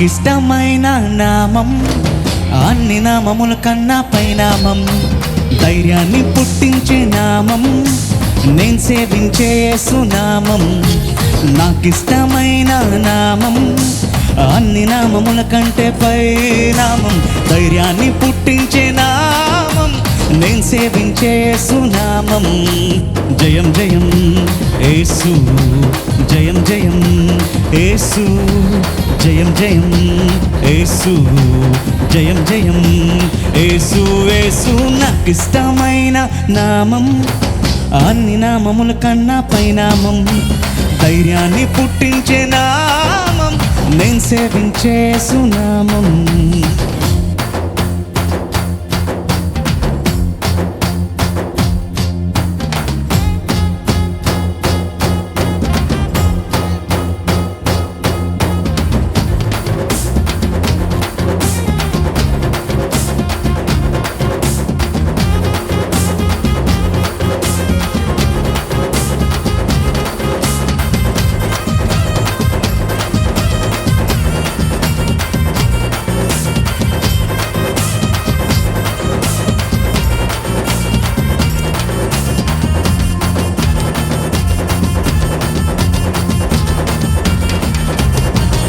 నాకిష్టమైన నామం అన్ని నామముల కన్నా పైనామం, ధైర్యాన్ని పుట్టించే నామం, నేను సేవించే యేసునామం. నాకిష్టమైన నామం అన్ని నామముల కంటే పైనామం, ధైర్యాన్ని పుట్టించే నామం, నేను సేవించే యేసునామం. జయం జయం యేసు, జయం జయం యేసు, జయం జయం యేసు, జయం జయం యేసు. యేసు నాకిష్టమైన నామం అన్ని నామముల కన్నా పైనామం, ధైర్యాన్ని పుట్టించే నామం, నేను సేవించే యేసునామం.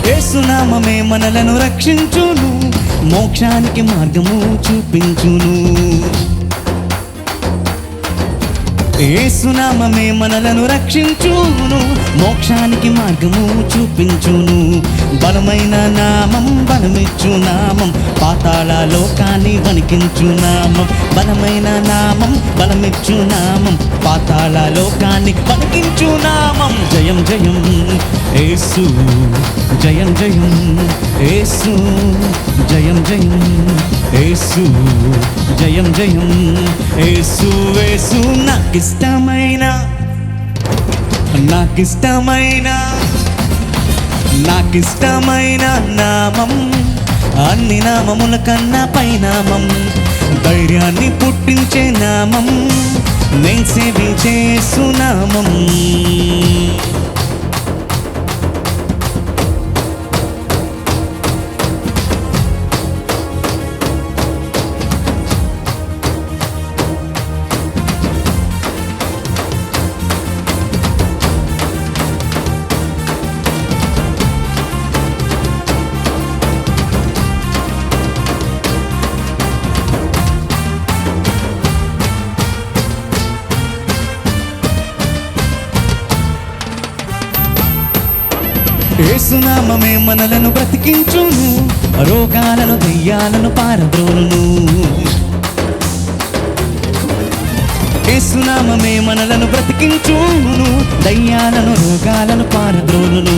యేసునామమే మనలను రక్షించును, మోక్షానికి మార్గము చూపించును. యేసునామమే మనలను రక్షించును, మోక్షానికి మార్గము చూపించును. బలమైన నామం, బలమిచ్చు నామం, పాతాళ లోకాన్ని వణికించు నామం. బలమైన నామం, బలమిచ్చు నామం, పాతాళ లోకాన్ని వణికించు నామం. జయం జయం యేసు, జయం జయం యేసు, జయం జయం యేసు, జయం జయం యేసు. యేసు నాకిష్టమైన, నాకిష్టమైన, నాకిష్టమైన నామం అన్ని నామముల కన్నా పైనామం, ధైర్యాన్ని పుట్టించే నామం, నేను సేవించే యేసునామం. యేసునామమే మనలను బ్రతికించును, రోగాలను దెయ్యాలను పారద్రోలును. యేసునామమే మనలను బ్రతికించును, దయ్యాలను రోగాలను పారద్రోలును.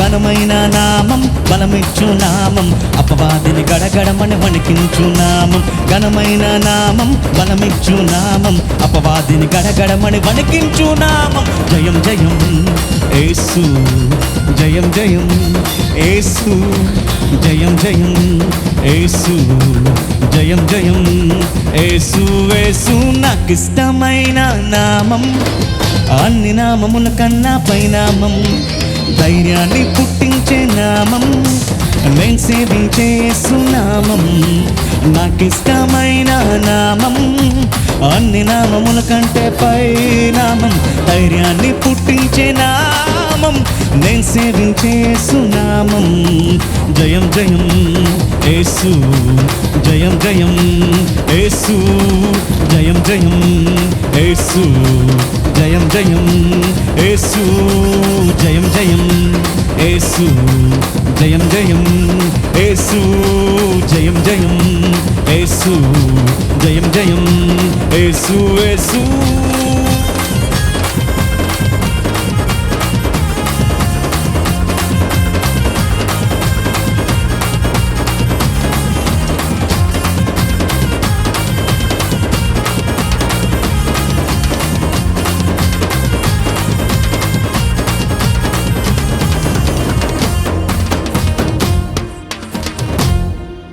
ఘనమైన నామం, బలమిచ్చు నామం, అపవాదిని గడగడమని వణికించు నామం. ఘనమైన నామం, బలమిచ్చు నామం, అపవాదిని గడగడమని వణికించు నామం. జయం జయం యేసు, జయం జయం యేసు, జయం జయం యేసు, జయం జయం యేసు. యేసు నాకిష్టమైన నామం అన్ని నామముల కన్నా పైనామం, ధైర్యాన్ని పుట్టించే నామం, నేను సేవించే యేసునామం. నాకిష్టమైన నామం అన్ని నామముల కంటే పైనామం, ధైర్యాన్ని పుట్టించే నామం, నేను సేవించే యేసునామం. జయం జయం యేసు, జయం జయం యేసు, జయం జయం యేసు, జయం జయం యేసు, జయం జయం యేసు, జయం జయం యేసు, జయం జయం యేసు, జయం జయం యేసు. యేసు